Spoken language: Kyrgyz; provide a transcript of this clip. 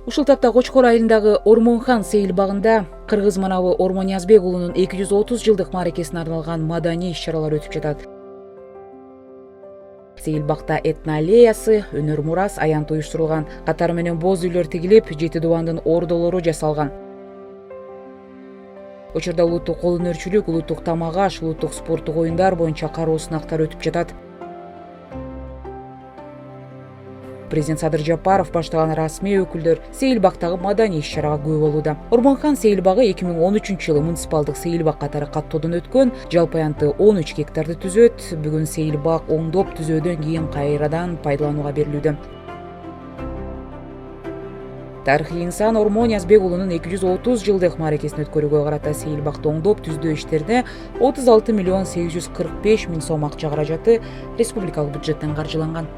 Ушул тапта Кочкор айылындагы Ормонхан сейил багында кыргыз манабы Ормониязбек уулунун 230 жылдык мааракесине арналган маданий иш-чаралар өтүп жатат. Сейил бакта этно аллеясы, өнөр мурас, аянт уюштурулган, катары менен боз үйлөр тигилип, жети дубандын ордолору жасалган. Учурда улуттук кол өнөрчүлүк, улуттук тамак аш, улуттук спорттук оюндар боюнча кароо сынактар өтүп жатат. Президент Садыр Жапаров баштаган расмий өкүлдөр сейил бактагы маданий иш-чарага күбө болууда. Ормонхан сейил багы 2013 жылы муниципалдык сейил бак катары каттоодон өткөн, жалпы аянты 13 гектарды түзөт. Бүгүн сейил бак оңдоп түзөөдөн кийин кайрадан пайдаланууга берилүүдө. Тарыхый инсан Ормониязбек уулунун 230 жылдык мааракесин өткөрүүгө карата сейил бакты оңдоп түздөө иштерине 36 миллион 845 миң сом акча каражаты республикалык бюджеттен каржыланган.